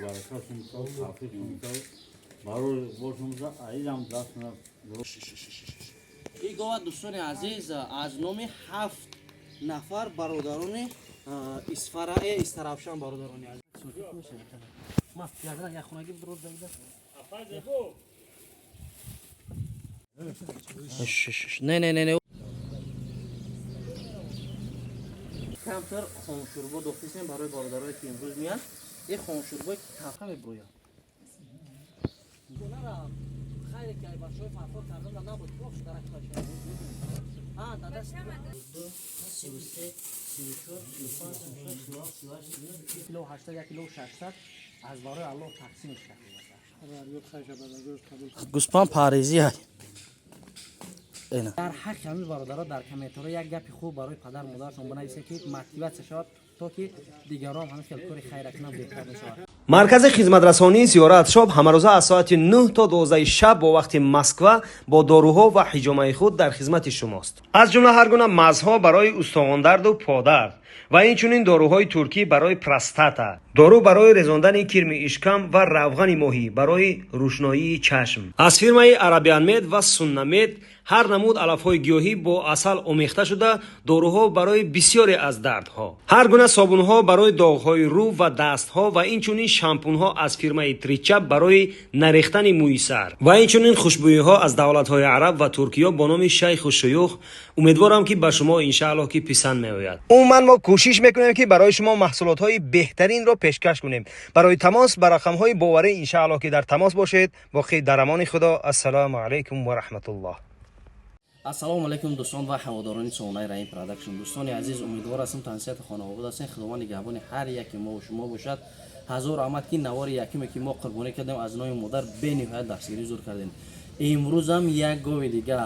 Barakasımıza, tafiyetimize, başımıza ayıram dastına. این گوه دوستان عزیز از نام 7 نفر برادران اسفرای استرافشان برادران عزیز ما یادم یک خونگی درود داده نه نه نه نه کمتر خونشوربا دختیستیم برای برادرای که امروز میان این خونشوربا تفخه میبروید خیلی که بچه‌های فرفار کردن و نبود بخش درک باشه ها دادا 33 34 35 36 کیلو 80 1 کیلو 600 از برای الله تقسیمش کردیم گوسپان پاریزی های اینا در حق همین برادرها در کامنت‌ها یک گپ خوب برای پدر مادرشون بنویسید که موتیواسیون شود تا که دیگران هم خیلی کاری خیر کنن بهتر بشه. مرکز خدمترسانی زیارت شاب همروزه از ساعت 9 تا 12 شب با وقت مسکو با داروها و حجامه خود در خدمت شماست. از جمله هر گونه مزها برای استخوان درد و پادرد و اینچنین داروهای ترکی برای پروستاتا، دارو برای رزاندن کرم اشکم و روغن ماهی برای روشنایی چشم. از فیرمای عربیان مید و سنمید هر نمود علفهای گیاهی با عسل آمیخته شده داروها برای بسیاری از دردها. هر گونه صابونها برای داغهای رو و دستها و اینچنین شامپونها از فیرمای تریچاپ برای نریختن موی سر و اینچنین خوشبویی‌ها از دولت‌های عرب و ترکیه با نام شیخ و شیوخ. امیدوارم که به شما ان شاء الله که پسند میآید. عموما ما کوشش میکنیم که برای شما محصولات‌های بهترین را پیشکش کنیم. برای تماس بر رقم‌های باوری ان شاء الله که در تماس باشید. باقی در امان خدا. السلام علیکم و رحمت الله. السلام علیکم دوستان و هواداران چانل رحیم پروداکشن. دوستان عزیز امیدوار هستم تنسیت خانواده هستین. خداوند نگهبان هر یک ما و شما باشد. هزار رحمت که نوار یکمی که ما قربانی کردیم از نام مادر به نهایت دستگیری زور کردیم. امروز هم یک گاو دیگه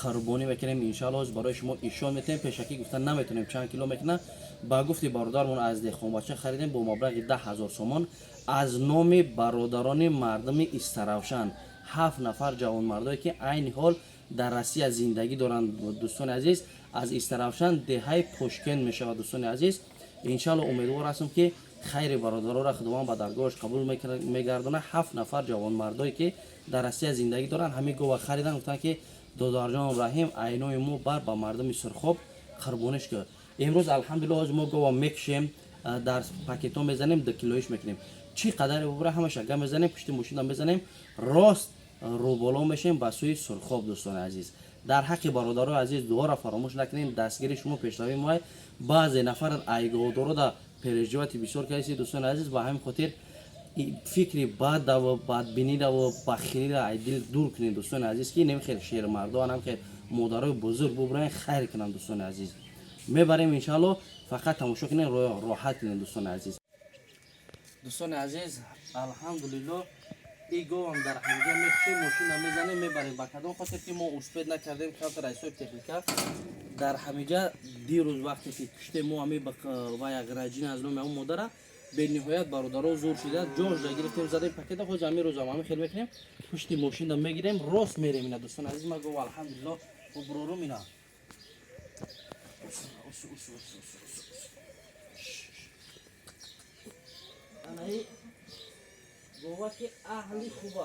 قربانی میکنیم ان شاء الله برای شما ایشان میتیم. پیشکی گفتن نمیتونیم چند کیلو میکنه با گفتی برادرمون از دهخان بچه خریدیم با مبلغ 10,000 تومان از نام برادران مردم استراوشان 7 نفر جوان مردایی که عین حال در روسیه زندگی دارند. دوستان عزیز از استراوشان دهه پشکن میشه. دوستان عزیز ان شاء الله امیدوار هستم که خیر برادرها را خداوند به درگاهش قبول میگردونه. 7 نفر جوان مردایی که در روسیه زندگی دارن همین گوه خریدن گفتن که دادار جان رحیم عینای ما بر با مردم سرخوب قربانش کرد. امروز الحمدلله از ما گوه میکشیم در پاکتو میزنیم 2 کیلویش میکنیم. چی قدر ببره همش اگه میزنیم پشت ماشین میزنیم راست رو بالا میشیم به سوی سرخوب. دوستان عزیز در حق برادران عزیز دعا را فراموش نکنین. دستگیری شما پیشروی ما بعضی نفر ایگودارو دا پرجوات بسیار کسی. دوستان عزیز با همین خاطر فکری بد و بدبینی و بخیلی را دل دور کنین. دوستان عزیز که نمیخیر شیر مردان هم که مادرای بزرگ ببرن خیر کنن. دوستان عزیز میبریم ان شاء الله فقط تماشا کنین راحت کنین. دوستان عزیز دوستان عزیز الحمدلله ای گو هم در همجا میکشیم ماشین هم میزنیم میبریم با کدام خاطر که ما اسپید نکردیم کارت رئیسوی تکنیکا در همینجا دیروز وقتی که کشتیم ما همی و یک رجین از نام اون مادره به نهایت برادرها زور شده جوش را گرفتیم زدیم پاکت خود همین روز هم خیلی میکنیم پشت ماشین هم میگیریم راست میریم. اینا دوستان عزیز ما گو الحمدلله و برورم اینا انا گوه که اهلی خوبه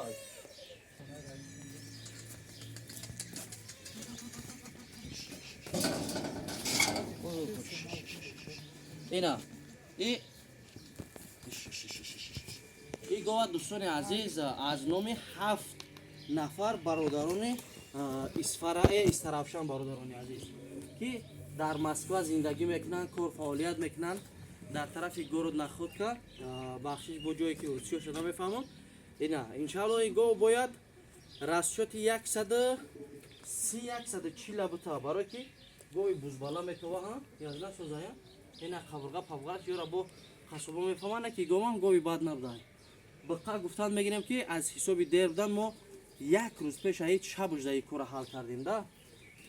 اینا ای گوه دوستان عزیز از نام 7 نفر برادران اسفرای استرافشان برادران عزیز که در مسکو زندگی میکنن کار فعالیت میکنن در طرف گورد نخود که بخشش با جایی که روسیه شده میفهمون. اینا انشالله این گو باید رسشت 140 بتا برای که گوی بزبالا میتوه ها یازده سوزایا اینا خبرگا پفگاش یورا با خصوبا میفهمن که گوام گوی باد نبودن بقا گفتن میگیریم که از حسابی دیر بودن ما یک روز پیش هیچ شب جدایی کار حل کردیم ده.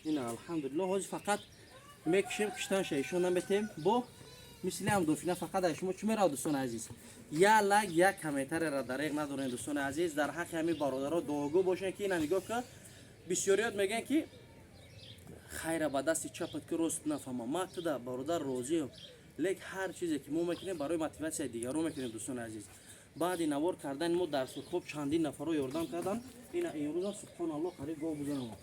اینا الحمدلله حاج فقط میکشیم کشتن شیشون نمیتیم با مثل هم دوفینه فقط شما چی میرا دوستان عزیز یا لگ یک کمیتر را دریغ ندارین. دوستان عزیز در حق همین برادرها دعاگو باشین که اینا نگاه که بسیاریات میگن که خیر با دست چپت که راست نفهمم ما تو در برادر راضیم لیک هر چیزی که ما میکنیم برای موتیواسیون دیگران میکنیم. دوستان عزیز баъди навор кардан мо дар сурхоб чандин нафаро ёрдам кардам. Ина имрӯзам субҳоналлоҳ қариб гов бузанам.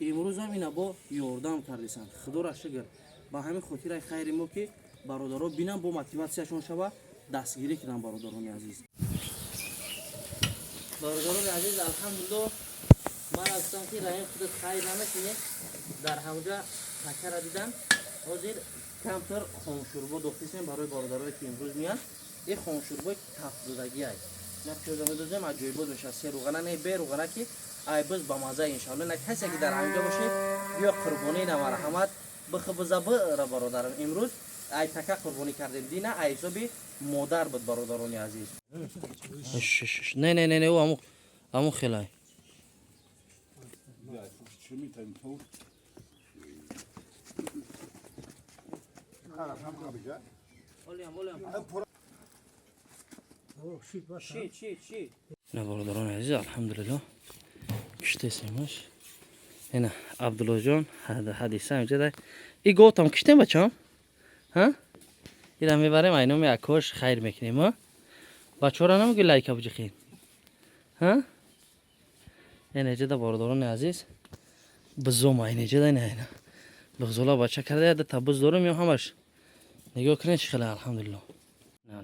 Имрӯзам ина бо ёрдам кардисанд. Худоро шукр. Ба ҳамин хотираи хайри мо ки бародаро бинам бо мотиватсияшон шава дастгирӣ кардам бародарони азиз. Бародарони азиз, алҳамдулиллоҳ ман ҳастам ки раим худат хайр намекунед. Дар ҳамҷа такара дидам. Ҳозир камтар хоншурбо дохтисем барои бародарое ки имрӯз меянд. Ин хоншурбои тафдудагиай. Як чӯза медозем аҷоибот мешавад. Се руғана не бе руғана ки ай биз ба маза иншаллоҳ. На касе ки дар ҳамҷа боше биё қурбонӣ на марҳамат бихибза бира бародарам. Имрӯз ай така қурбонӣ кардем. Дина ай ҳисоби модар буд бародарони азиз. Не о аму хелай. نه برادران عزیز الحمدلله کشته سیمش اینا عبدالله جان حدیثه اینجا ده ای گوتم کشته بچم ها اینا میبریم اینو می اکوش خیر میکنیم ها بچه را نمیگی لایک بجی خیر ها این اینجا ده برادران عزیز بزوم اینجا ده نه بغزولا بچه کرده ده تبوز دارم یا همش نگاه کنید شخله الحمدلله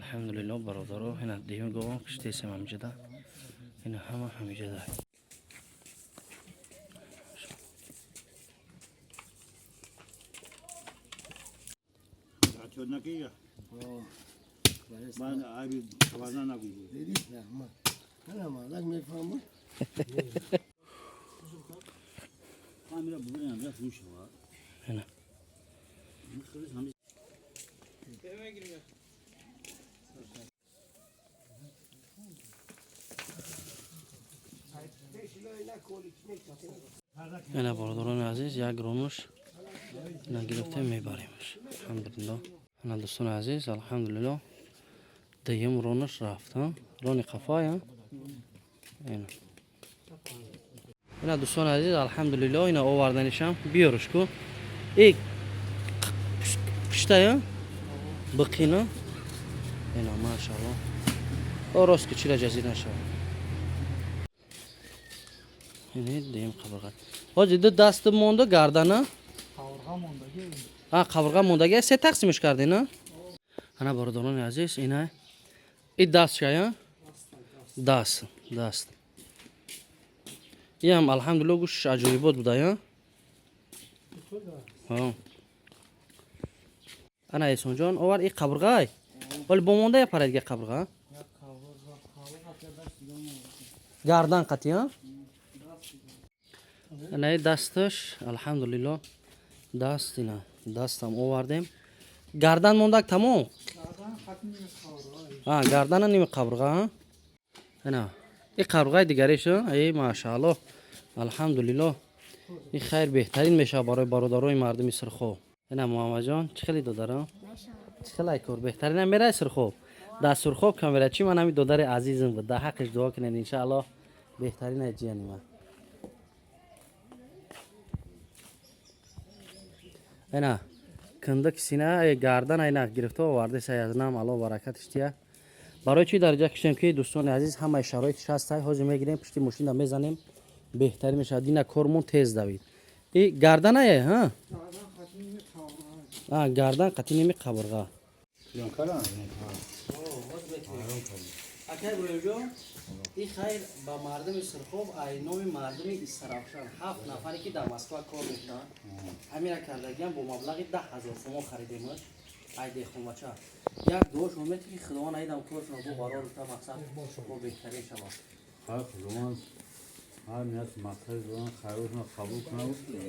الحمدلله برادرو هنا دیگه گوام کشته سیم همینجا ده اینا همینجا ده نکیه من عیبی توازن نگویی نه ما لازم میفهمم کامیرا بودن یا فروش ها هنا خلاص همین اینا برادران عزیز یک رونش اینا گرفته میبریمش الحمدلله اینا دوستان عزیز الحمدلله دیم رونش رفت ها رونی قفای اینا دوستان عزیز الحمدلله اینا آوردنشم بیارش کو ای پشته یا بقینا اینا ماشاءالله راست که چیلا جزیر نشد اینه دیم قبرغه حاجی دو دست مونده گردنه قبرغه موندگی سه تقسیمش کرده نه انا برادران عزیز اینه این دست شایا دست این هم الحمدلله گوش عجایبات بوده یا انا ایسان جان آور این قبرغه ولی با مونده یا پرایدگی قبرغه گردن قطعی ها نه دستش الحمدلله دست اینا دستم آوردیم گردن موندک تمام گردن نمی قبرغه اینا این قبرغه دیگریش ای ماشاءالله الحمدلله این خیر بهترین میشه برای برادرای مردم سرخو اینا محمد جان چه خیلی دادرم چه خیلی کور بهترین میره سرخو در سرخو کاملا چی من همین دادر عزیزم بود در حقش دعا کنین ان شاء الله بهترین جیانی من اینا کندک سینه گردن اینا گرفته و وارد سیازنام الله برکتش تیا برای چی درجه کشیم که دوستان عزیز همه شرایطش هست حاضر میگیریم پشت ماشین میزنیم بهتری میشه دینا کارمون تیز دوید این گردن ایه ها گردن قطعی نمی قبرغه اکر بروجو این خیر با مردم سرخوب اینوی مردم استرافشان 7 نفری که در مسکو کار میکنن همین کردگیم با مبلغ 10,000 سوم خریدیمش ایده خونچا یک دوش اومد که خداوند ایدم کارشون رو قرار تا مقصد با بهترین شما خداوند هر نیاز مقصد دارن خیرشون قبول کنه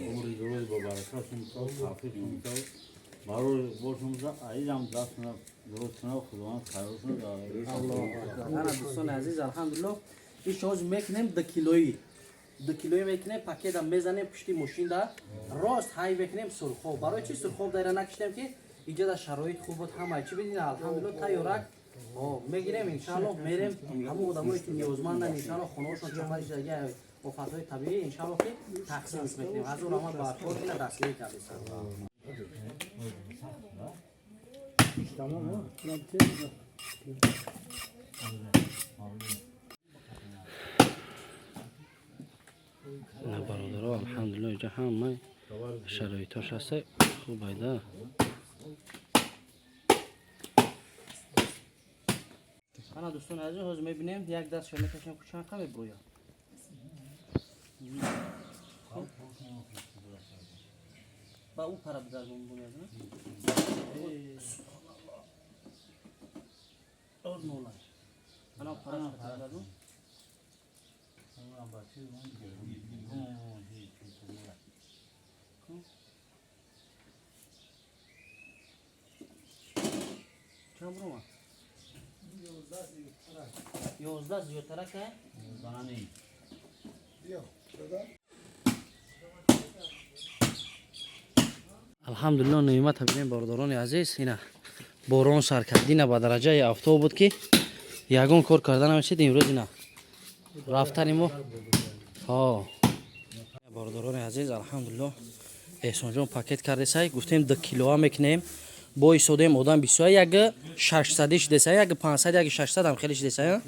عمری دراز با برکتشون تا حافظشون تا برای باشونزا ایدم دستنا درست کنه خداوند خیرشون انا دوستان عزیز الحمدلله این شوز میکنیم 2 کیلویی 2 کیلویی میکنیم پاکت میزنیم پشت ماشین دا راست های میکنیم سرخوب برای چی سرخوب دایره نکشتیم که اینجا در شرایط خوب بود همه چی بدین الحمدلله تیارک میگیریم ان شاء الله میریم همون آدمایی که نیازمندن ان شاء الله خونه‌شون چمرش دیگه آفات‌های طبیعی ان شاء الله که تقسیم میکنیم از اون رحمت با خود اینا دستگیری کردیم tamam mı? نه برادرها الحمدلله اینجا همه شرایطاش هست خوب ایده. انا دوستان عزیز حاضر میبینیم یک دست شما میکشیم که چند کمی برویا با اون پرا بدار بونی از نه اور نولا انا پرا بدارم چند برو 11 زیادترک ہے زانی الحمدلله نعمت ببینیم بارداران عزیز اینا باران سر کردین به درجه هفته بود که یگان کار کردن نمیشد امروز اینا رفتن ما ها بارداران عزیز الحمدلله احسان جان پاکت کرده سای گفتیم 2 کیلو هم میکنیم با ایستادیم آدم 22 یک 600 ش دسه یک 500 یک 600 هم خیلیش دسه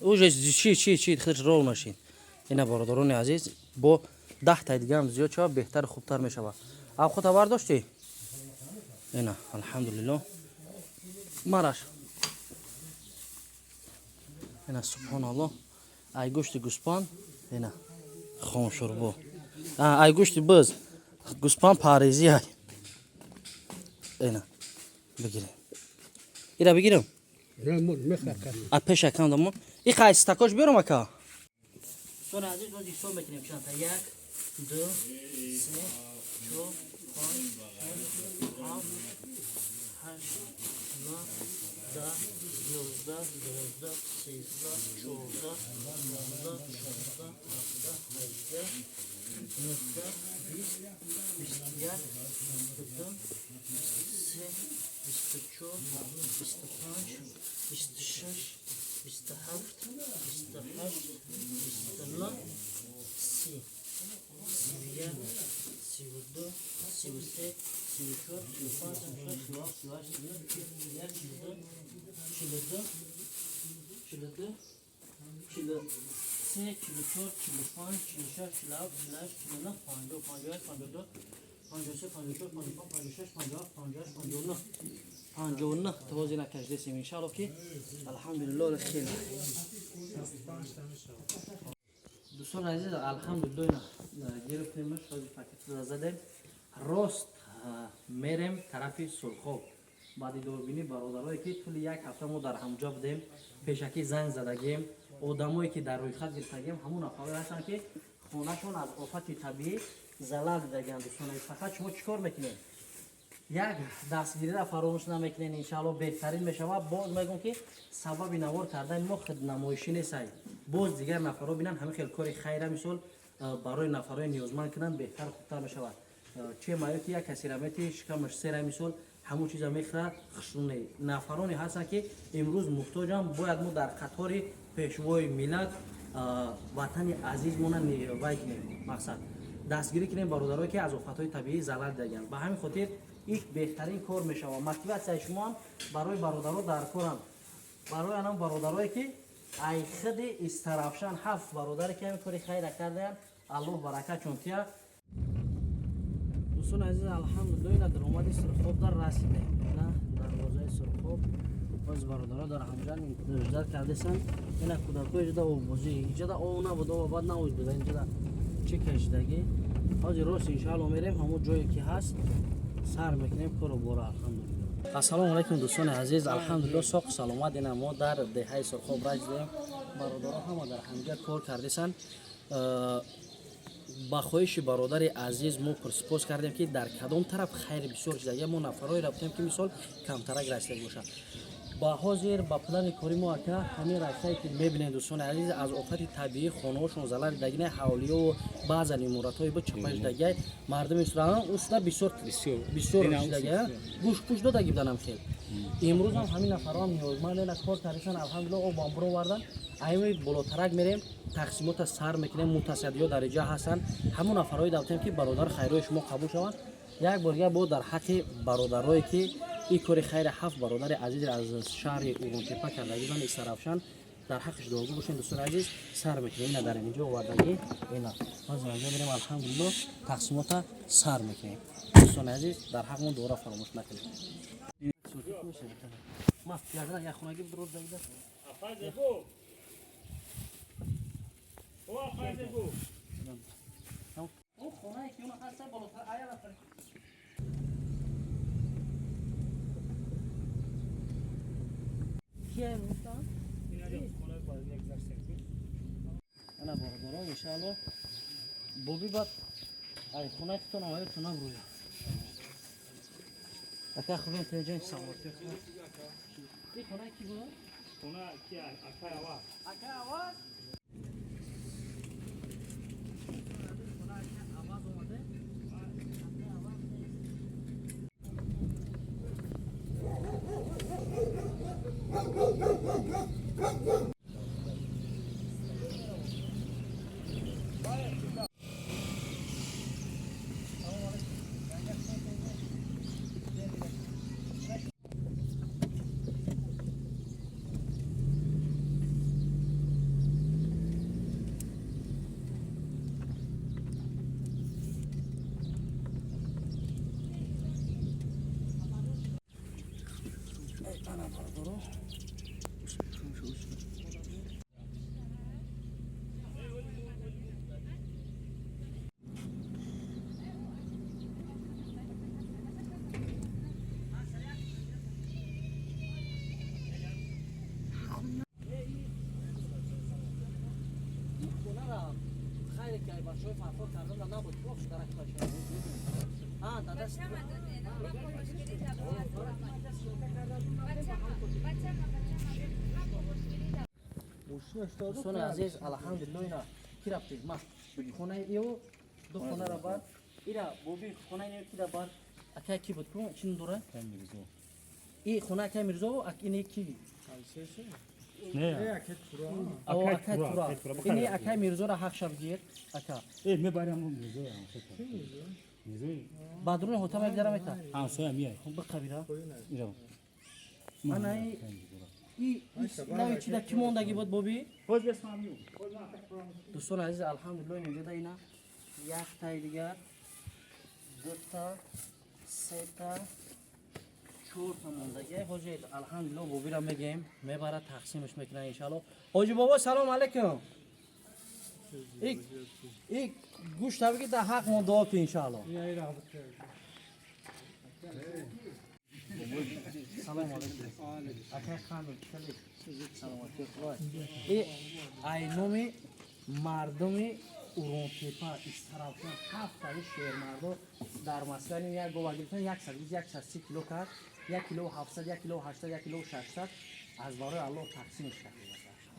اوج چی خیلی رول ماشین اینا بارداران عزیز با 10 تا دیگه هم زیاد چه بهتر خوبتر میشه اب خود برداشتی اینا الحمدلله مرش اینا سبحان الله ای گوشت گوسپان اینا خون شوربه ای گوشت بز گوسپان پاریزی های اینا بگیریم اینا بگیرم پیش اکم دامون این خواهی ستاکاش بیارم اکا سون عزیز روزی سون بکنیم چند تا 1 2 3 4 5 6 7 8 9 10 11 12 13 14 15 16 17 18 20 21 22 23 24 25 26 27 28 29 30 31 32 33 34 35 36 42 42 43 44 45 46 47 48 49 50 51 52 53 54 55 56 57 58 59 59 توازی نکش دستیم انشالله که الحمدلله خیلی دوستان عزیز الحمدلله گرفتیمش از پاکت را زدیم راست میریم طرف سرخاب بعد دوربینی برادرایی که طول یک هفته ما در همونجا بودیم پیشکی زنگ زدگیم آدمایی که در روی خط گرفتگیم همون افرادی هستن که خونهشون از آفت طبیعی ضرر دیدن. دوستان فقط شما چیکار میکنین یک دستگیری را فراموش نمیکنین انشالله بهترین میشه و باز میگم که سبب نوار کردن ما خود نمایشی نیست باز دیگر نفرا ببینن همه خیلی کاری خیره میسول برای نفرای نیازمند کنن بهتر خوبتر میشه چه مایه که یک کسی را میتی شکمش سر میسول همون چیزا میخره خشونه نفرانی هستن که امروز محتاجن باید ما در قطار پیشوای ملت وطن عزیزمون نیروی کنیم مقصد دستگیری کنیم برادرایی که از آفت‌های طبیعی ضرر دیدن به همین خاطر این بهترین کار میشه و موتیواسیون شما هم برای برادرها در کارم برای آنها برادرایی که ای خود استرافشان 7 برادری که کاری خیر کردن الله برکت چونتیا دوستان عزیز الحمدلله در اومد سرخوب در رسیدیم نه دروازه سرخوب باز برادرها در همجان انتظار کردن اینا کودکای جدا و بوزی جدا اون نبود و بعد نوز بود اینجا چه کشیدگی حاضر راست ان شاء الله میریم همون جایی که هست سر میکنیم کارو برو الحمدلله. السلام علیکم دوستان عزیز الحمدلله ساق سلامت اینا ما در دهه سرخوب رسیدیم برادرها هم در همجا کار کردن با خواهش برادر عزیز ما پرسپوز کردیم که در کدام طرف خیر بسیار شده ما نفرای رفتیم که مثال کمترک رسیده باشه با حاضر با پلان کاری ما که همین رفتایی که میبینید دوستان عزیز از آفت طبیعی خانه‌هاشون ضرر دیدن حوالیه و بعض از امارات‌های با چپش دیگه مردم اسرائیل اصلا بسیار دیگه گوش پوش دادگی بدنم خیلی امروز هم همین نفرام نیازمند کار کردن الحمدلله او بامبرو وردن ایمی بالاترک میریم تقسیمات سر میکنیم متصدیات درجه هستن همون نفرای داشتیم که برادر خیرای شما قبول شوند یک بار با در حق برادرایی که این کار خیر 7 برادر عزیز از شهر اورانتپا کردگیدن استرافشان در حقش دعا باشین دوستان عزیز. سر میکنیم اینا در اینجا آوردگی اینا باز انجام میدیم الحمدلله تقسیمات سر میکنیم دوستان عزیز. در حقمون دوره فراموش نکنید. ما یادنا یا خونگی درود داده او خونه که اون هست بالاتر آیا نفر کیه میستان انا برادران ان شاء الله بوبی بعد ای خونه که تو نمایه تو نبروی اکا خوبین تنجان سوارتی این خونه کی بود؟ خونه کی اکا آواز اکا آواز خیلی که بچه‌های فرفار کردن نبود بخش درک باشه ها دادا دوستان عزیز الحمدلله اینا کی رفتید ما خونه ایو دو خونه را بعد ایرا بوبی خونه ایو کی را بعد اکا کی بود کو چین دوره میرزو ای خونه که میرزو اک اینی کی نه او اکا تورا اینی اکا میرزو را حق شب گیر اکا ای میبرم میرزو میرزو بدرون هوتا مگذرم ایتا ها سویا میای به قبیله میرم من ای نوی چی دا کی موندگی بود بوبی باز بسامیو دوستان عزیز الحمدلله اینجا دا اینا یک تای دیگر دو تا سه تا چهار تا موندگی حاجی الحمدلله بوبی را میگیم میبره تقسیمش میکنه انشالله. حاجی بابا سلام علیکم. این گوشت بگید در حق ما دعا که انشالله. سلام علیکم. اکه خانم کلی سلامتی خدا. این اینومی مردمی اورانتپا استرافشان 7 تا شهر مردم در مسکن یک گوگیرتن 130 کیلو کرد 1 کیلو 700 1 کیلو 800 1 کیلو 600 از برای الله تقسیمش کرد.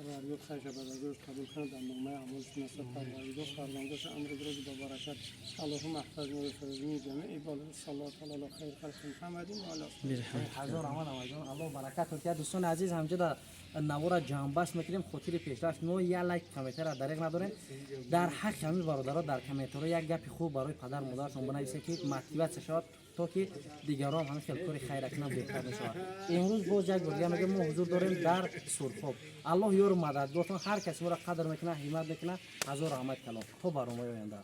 رادیو خیش بدرگوش قبول کنند در نامه عموز نصف فرمایید و فرماندهش امر درود با برکت اللهم محفظ نور فرزمی جمعی بالد صلوات علی خیر خلق محمدین و علی هزار امان آمدان الله برکت کرد. دوستان عزیز همجا در نوار جنبش میکنیم خاطر پیشرفت ما یا لایک کامنت را دریغ نداریم. در حق همین برادرها در کامنت ها یک گپ خوب برای پدر مادرشون بنویسید که موتیویت شود تا که دیگران هم خیلی خیر کنن بهتر میشود. امروز باز یک بار میگم ما حضور داریم در سرخاب. الله یار مددگارتون هر کسی را قدر میکنه همت میکنه هزار رحمت کلام تو برنامه آینده.